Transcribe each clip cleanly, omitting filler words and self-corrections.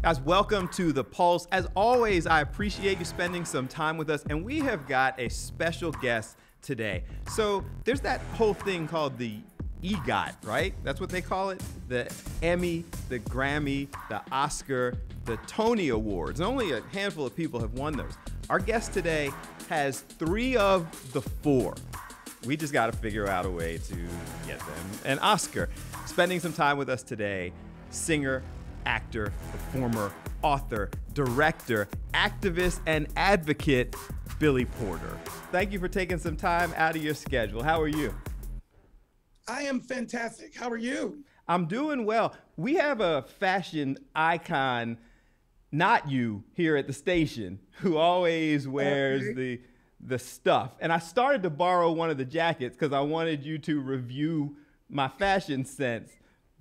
Guys, welcome to The Pulse. As always, I appreciate you spending some time with us, and we have got a special guest today. So there's that whole thing called the EGOT, right? That's what they call it. The Emmy, the Grammy, the Oscar, the Tony Awards. And only a handful of people have won those. Our guest today has 3 of the 4. We just got to figure out a way to get them an Oscar. Spending some time with us today, singer, actor, performer, author, director, activist, and advocate, Billy Porter. Thank you for taking some time out of your schedule. How are you? I am fantastic. How are you? I'm doing well. We have a fashion icon, not you, here at the station, who always wears the stuff. And I started to borrow one of the jackets because I wanted you to review my fashion sense,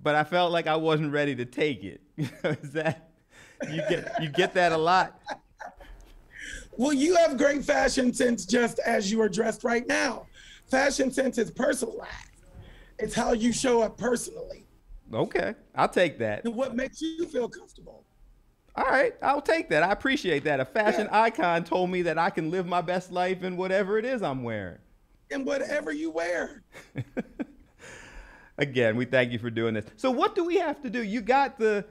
but I felt like I wasn't ready to take it. Is that you get that a lot? Well, you have great fashion sense just as you are dressed right now. Fashion sense is personalized. It's how you show up personally. Okay, I'll take that. And what makes you feel comfortable. All right, I'll take that. I appreciate that. A fashion icon told me that I can live my best life in whatever it is I'm wearing. And whatever you wear. Again, we thank you for doing this. So what do we have to do? You got the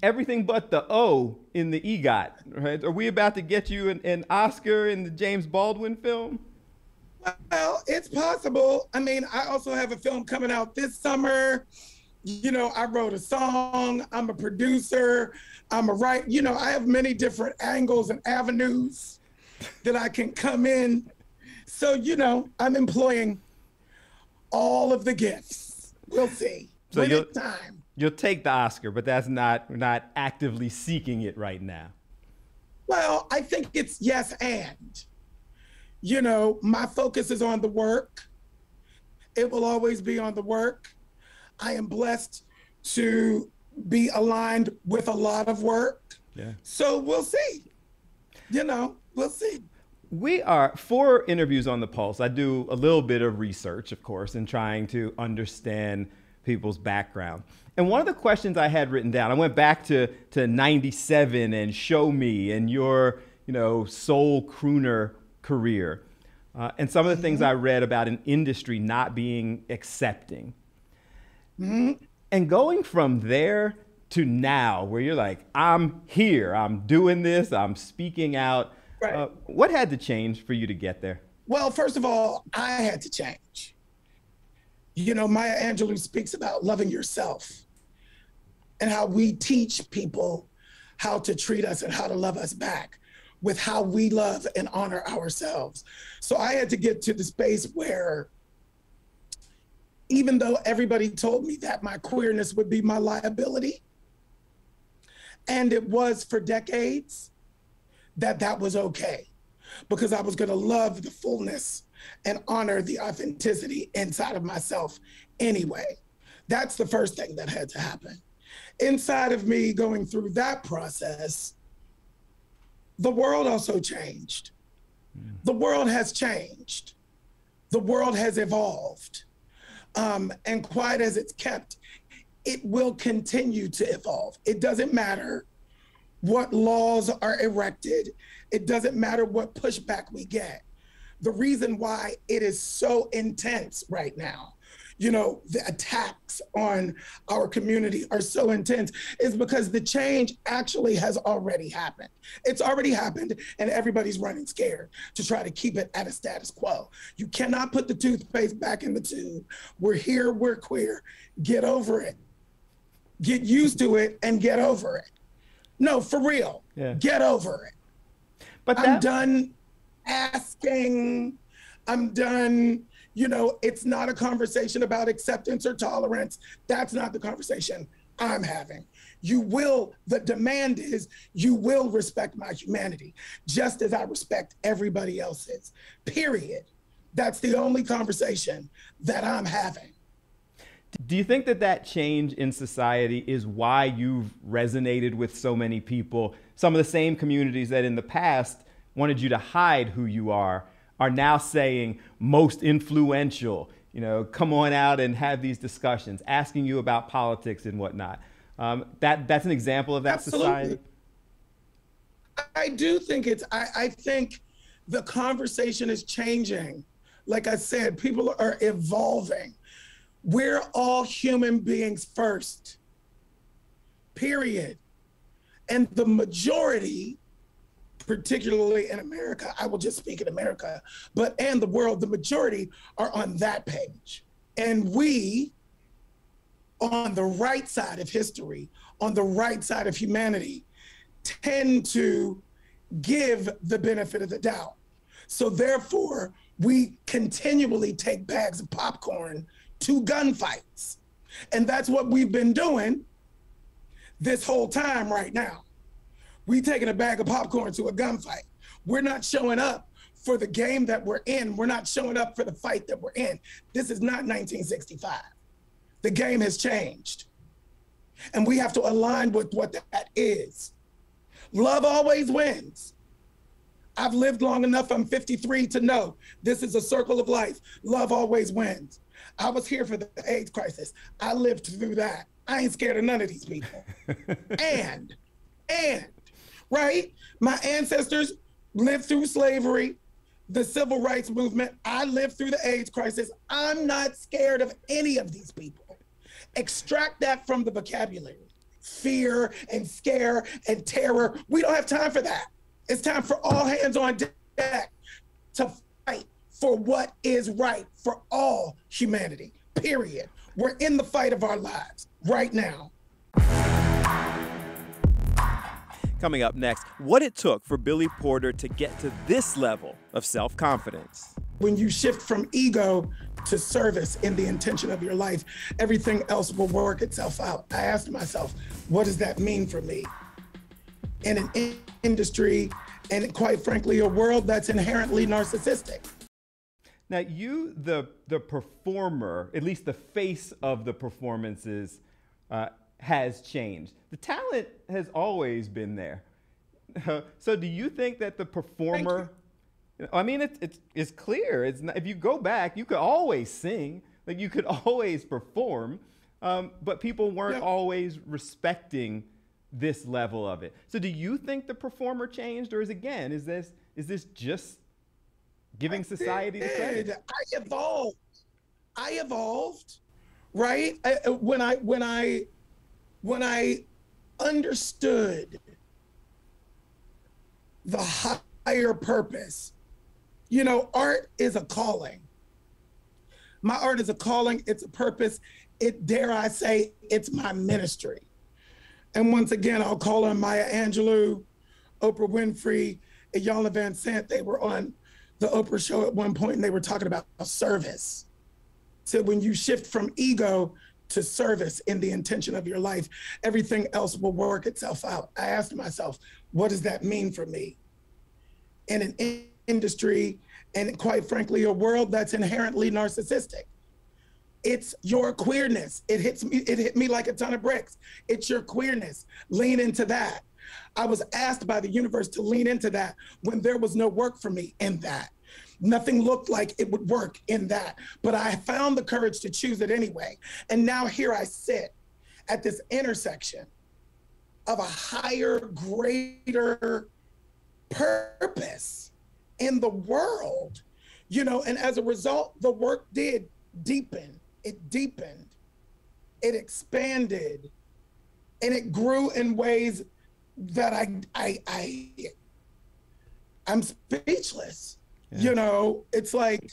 everything but the O in the EGOT, right? Are we about to get you an Oscar in the James Baldwin film? Well, it's possible. I mean, I also have a film coming out this summer. You know, I wrote a song. I'm a producer. I'm a writer. You know, I have many different angles and avenues that I can come in. So, you know, I'm employing all of the gifts. We'll see. So when it's time. You'll take the Oscar, but that's not actively seeking it right now. Well, I think it's yes and. You know, my focus is on the work. It will always be on the work. I am blessed to be aligned with a lot of work. Yeah. So we'll see. You know, we'll see. We are, for interviews on The Pulse, I do a little bit of research, of course, in trying to understand people's background. And one of the questions I had written down, I went back to 97 and Show Me and your, soul crooner career. And some of the things I read about an industry not being accepting. Mm-hmm. And going from there to now, where you're like, I'm here, I'm doing this, I'm speaking out. Right. What had to change for you to get there? Well, first of all, I had to change. You know, Maya Angelou speaks about loving yourself and how we teach people how to treat us and how to love us back with how we love and honor ourselves. So I had to get to the space where, even though everybody told me that my queerness would be my liability, and it was for decades, that was okay, because I was gonna love the fullness and honor the authenticity inside of myself anyway. That's the first thing that had to happen. Inside of me going through that process, the world also changed. The world has changed. The world has evolved. And quiet as it's kept, it will continue to evolve. It doesn't matter what laws are erected. It doesn't matter what pushback we get. The reason why it is so intense right now, the attacks on our community are so intense, is because the change actually has already happened. It's already happened, and everybody's running scared to try to keep it at a status quo. You cannot put the toothpaste back in the tube. We're here, we're queer. Get over it. Get used to it and get over it. No, for real. Yeah. Get over it. But I'm done asking. I'm done. It's not a conversation about acceptance or tolerance. That's not the conversation I'm having. The demand is you will respect my humanity, just as I respect everybody else's, period. That's the only conversation that I'm having. Do you think that change in society is why you've resonated with so many people? Some of the same communities that in the past wanted you to hide who you are now saying most influential, come on out and have these discussions, asking you about politics and whatnot. That's an example of that Absolutely. society. I do think I think the conversation is changing. Like I said, people are evolving. We're all human beings first, period. And the majority, particularly in America, I will just speak in America, and the world, the majority are on that page. And we, on the right side of history, on the right side of humanity, tend to give the benefit of the doubt. So therefore, we continually take bags of popcorn to gunfights. And that's what we've been doing this whole time right now. We taking a bag of popcorn to a gunfight. We're not showing up for the game that we're in. We're not showing up for the fight that we're in. This is not 1965. The game has changed. And we have to align with what that is. Love always wins. I've lived long enough, I'm 53, to know this is a circle of life. Love always wins. I was here for the AIDS crisis. I lived through that. I ain't scared of none of these people. and, right? My ancestors lived through slavery, the civil rights movement. I lived through the AIDS crisis. I'm not scared of any of these people. Extract that from the vocabulary. Fear and scare and terror. We don't have time for that. It's time for all hands on deck to fight for what is right for all humanity, period. We're in the fight of our lives right now. Coming up next, what it took for Billy Porter to get to this level of self-confidence. When you shift from ego to service in the intention of your life, everything else will work itself out. I asked myself, what does that mean for me? In an industry, and quite frankly, a world that's inherently narcissistic. Now, you, the performer, at least the face of the performances, has changed. The talent has always been there. So do you think that the performer, I mean, it's clear. It's not, if you go back, you could always sing, like you could always perform, but people weren't always respecting this level of it. So do you think the performer changed, or is this just giving society the credit? I evolved, right? When I understood the higher purpose, you know, art is a calling. My art is a calling, it's a purpose. Dare I say, it's my ministry. And once again, I'll call on Maya Angelou, Oprah Winfrey, and Iyanla Vanzant. They were on the Oprah show at one point and they were talking about service. So when you shift from ego to service in the intention of your life, everything else will work itself out. I asked myself, what does that mean for me? In an industry, and quite frankly, a world that's inherently narcissistic. It's your queerness. It hit me like a ton of bricks. It's your queerness. Lean into that. I was asked by the universe to lean into that when there was no work for me in that. Nothing looked like it would work in that, but I found the courage to choose it anyway. And now here I sit at this intersection of a higher, greater purpose in the world, you know, and as a result, the work did deepen. It deepened, it expanded, and it grew in ways that I'm speechless. Yeah. You know, it's like,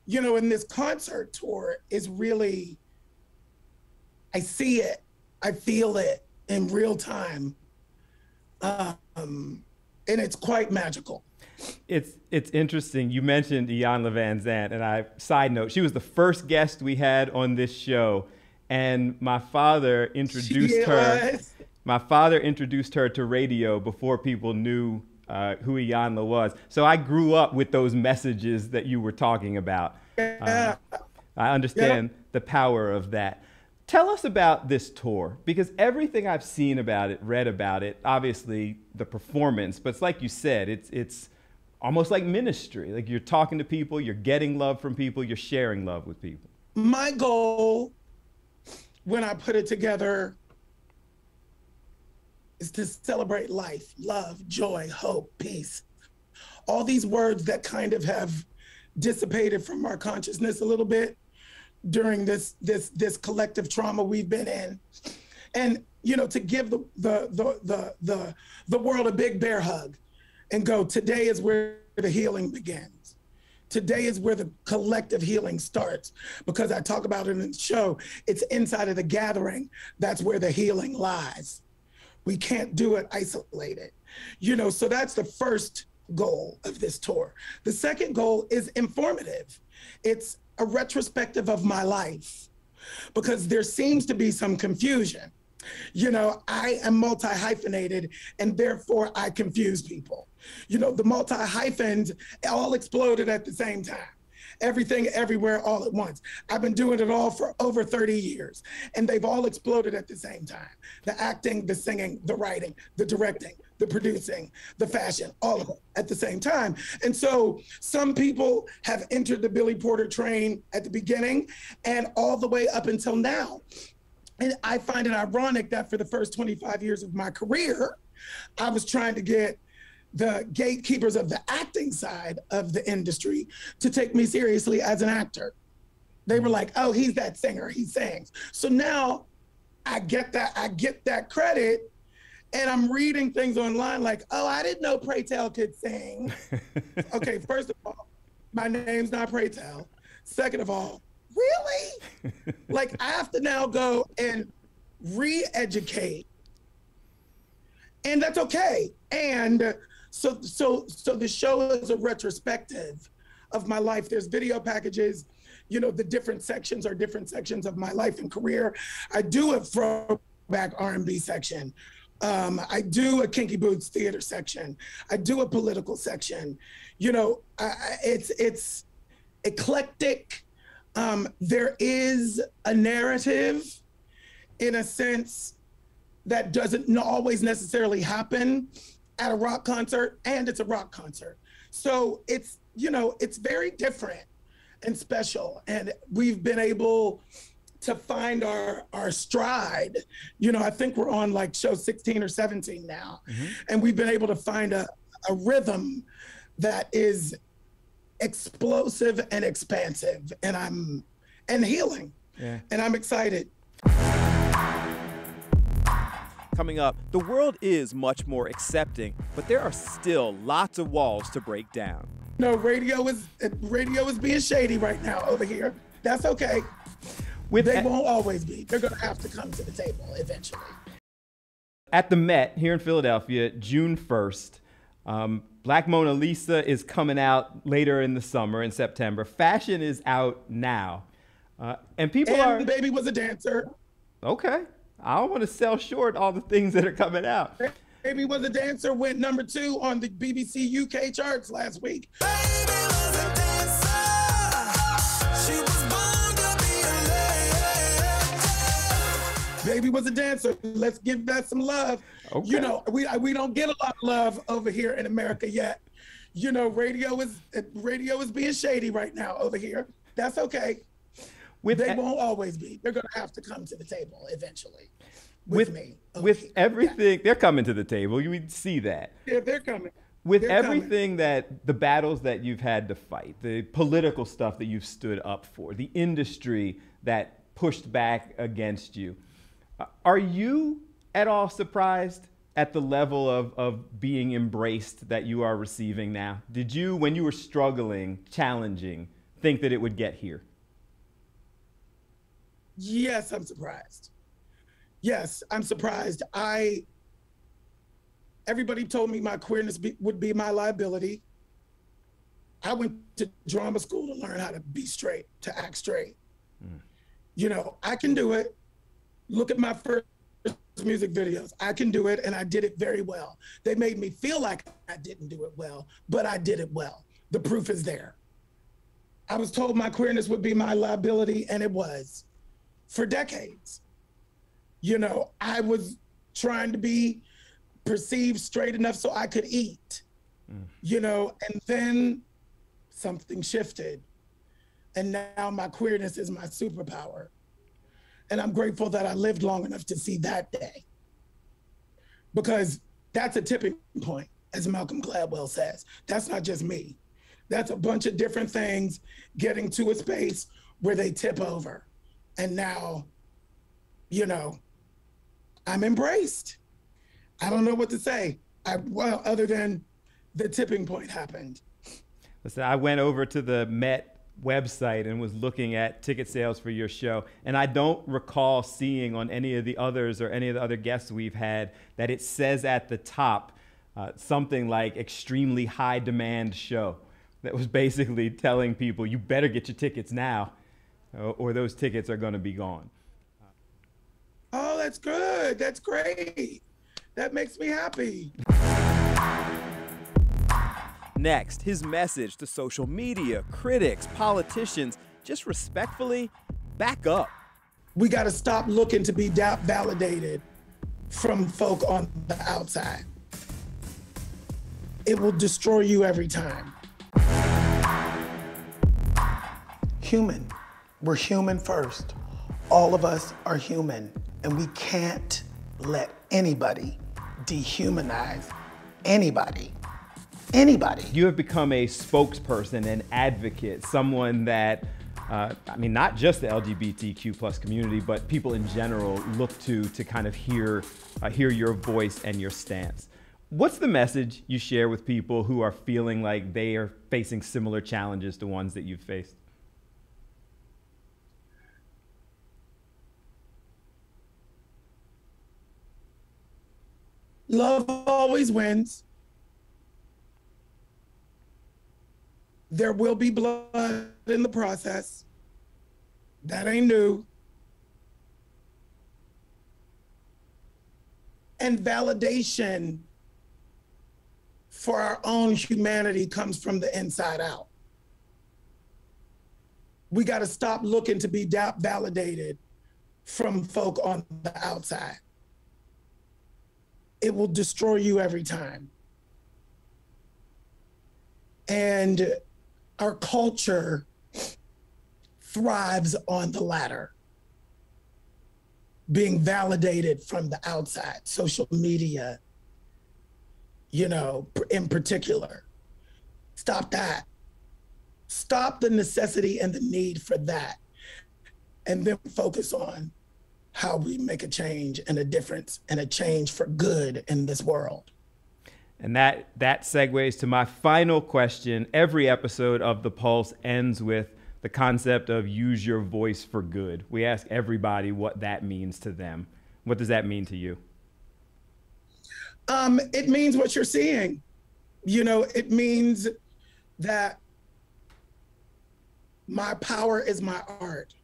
you know, in this concert tour is really, I see it, I feel it in real time. And it's quite magical. It's interesting. You mentioned Iyanla Vanzant, and side note, she was the first guest we had on this show, and my father introduced her. My father introduced her to radio before people knew who Iyanla was. So I grew up with those messages that you were talking about. I understand the power of that. Tell us about this tour, because everything I've seen about it, read about it, obviously the performance, but it's like you said, it's almost like ministry. Like you're talking to people, you're getting love from people, you're sharing love with people. My goal when I put it together to celebrate life, love, joy, hope, peace. All these words that kind of have dissipated from our consciousness a little bit during this collective trauma we've been in. And to give the world a big bear hug and go, today is where the healing begins. Today is where the collective healing starts, because I talk about it in the show. It's inside of the gathering. That's where the healing lies. We can't do it isolated. So that's the first goal of this tour. The second goal is informative. It's a retrospective of my life, because there seems to be some confusion. I am multi-hyphenated, and therefore I confuse people. The multi-hyphens all exploded at the same time. Everything, everywhere, all at once. I've been doing it all for over 30 years, and they've all exploded at the same time. The acting, the singing, the writing, the directing, the producing, the fashion, all of it at the same time. And so some people have entered the Billy Porter train at the beginning and all the way up until now. And I find it ironic that for the first 25 years of my career, I was trying to get the gatekeepers of the acting side of the industry to take me seriously as an actor. They were like, oh, he's that singer, he sings. So now I get that credit, and I'm reading things online like, oh, I didn't know Pray Tell could sing. Okay, first of all, my name's not Pray Tell. Second of all, really? Like, I have to now go and re-educate, and that's okay. And so the show is a retrospective of my life. There's video packages, the different sections are different sections of my life and career. I do a throwback R&B section. I do a Kinky Boots theater section. I do a political section. It's eclectic. There is a narrative, in a sense, that doesn't always necessarily happen at a rock concert, and it's a rock concert. So it's very different and special. And we've been able to find our stride. I think we're on like show 16 or 17 now. Mm-hmm. And we've been able to find a rhythm that is explosive and expansive, and healing. Yeah. And I'm excited. Coming up, the world is much more accepting, but there are still lots of walls to break down. Radio is being shady right now over here. That's okay. They won't always be. They're going to have to come to the table eventually. At the Met here in Philadelphia, June 1st, Black Mona Lisa is coming out later in the summer, in September. Fashion is out now. And Baby Was a Dancer. Okay. I don't want to sell short all the things that are coming out. Baby Was a Dancer went number 2 on the BBC UK charts last week. Baby was a dancer. She was born to be a lady. Baby Was a Dancer. Let's give that some love. Okay. We don't get a lot of love over here in America yet. Radio is being shady right now over here. That's okay. They won't always be. They're going to have to come to the table eventually with me. With everything, they're coming to the table. You would see that. Yeah, they're coming. With everything that the battles that you've had to fight, the political stuff that you've stood up for, the industry that pushed back against you, are you at all surprised at the level of being embraced that you are receiving now? Did you, when you were struggling, challenging, think that it would get here? Yes, I'm surprised. Yes, I'm surprised. Everybody told me my queerness would be my liability. I went to drama school to learn how to be straight, to act straight. I can do it. Look at my first music videos. I can do it, and I did it very well. They made me feel like I didn't do it well, but I did it well. The proof is there. I was told my queerness would be my liability, and it was. For decades. I was trying to be perceived straight enough so I could eat, and then something shifted. And now my queerness is my superpower. And I'm grateful that I lived long enough to see that day. because that's a tipping point, as Malcolm Gladwell says. That's not just me. That's a bunch of different things getting to a space where they tip over. And now, you know, I'm embraced. I don't know what to say. Well, other than the tipping point happened. Listen, I went over to the Met website and was looking at ticket sales for your show, and I don't recall seeing on any of the others or any of the other guests we've had that it says at the top something like extremely high demand show. That was basically telling people you better get your tickets now or those tickets are going to be gone. Oh, that's good. That's great. That makes me happy. Next, his message to social media, critics, politicians, just respectfully back up. We got to stop looking to be validated from folk on the outside. It will destroy you every time. Human. We're human first. All of us are human, and we can't let anybody dehumanize anybody. Anybody. You have become a spokesperson, an advocate, someone that, not just the LGBTQ plus community, but people in general look to kind of hear your voice and your stance. What's the message you share with people who are feeling like they are facing similar challenges to ones that you've faced? Love always wins. There will be blood in the process. That ain't new. And validation for our own humanity comes from the inside out. We got to stop looking to be validated from folk on the outside. It will destroy you every time. And our culture thrives on the latter, being validated from the outside, social media, in particular. Stop that. Stop the necessity and the need for that, and then focus on how we make a change and a difference and a change for good in this world. And that segues to my final question. Every episode of The Pulse ends with the concept of use your voice for good. We ask everybody what that means to them. What does that mean to you? It means what you're seeing. It means that my power is my art.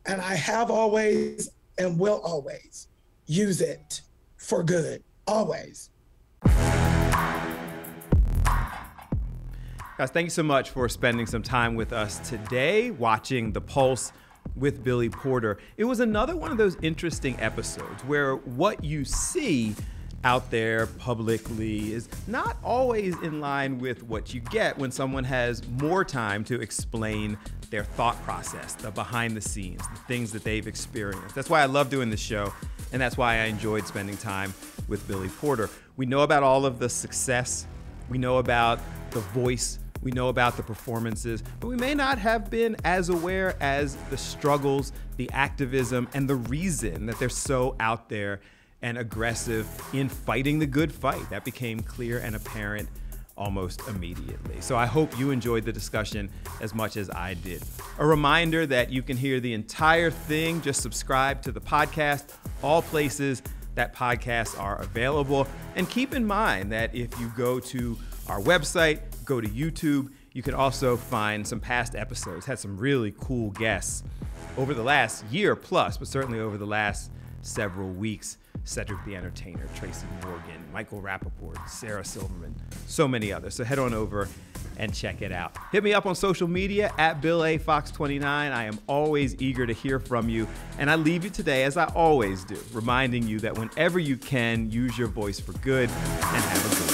And I have always and will always use it for good, always. Guys, thank you so much for spending some time with us today, watching The Pulse with Billy Porter. It was another one of those interesting episodes where what you see out there publicly is not always in line with what you get when someone has more time to explain their thought process, the behind the scenes, the things that they've experienced. That's why I love doing this show, and that's why I enjoyed spending time with Billy Porter. We know about all of the success, we know about the voice, we know about the performances, but we may not have been as aware as the struggles, the activism, and the reason that they're so out there and aggressive in fighting the good fight. That became clear and apparent almost immediately. So I hope you enjoyed the discussion as much as I did. A reminder that you can hear the entire thing. Just subscribe to the podcast, all places that podcasts are available. And keep in mind that if you go to our website, go to YouTube, you can also find some past episodes. Had some really cool guests over the last year plus, but certainly over the last several weeks. Cedric the Entertainer, Tracy Morgan, Michael Rappaport, Sarah Silverman, so many others. So head on over and check it out. Hit me up on social media at BillAFox29. I am always eager to hear from you. And I leave you today, as I always do, reminding you that whenever you can, use your voice for good and have a good one.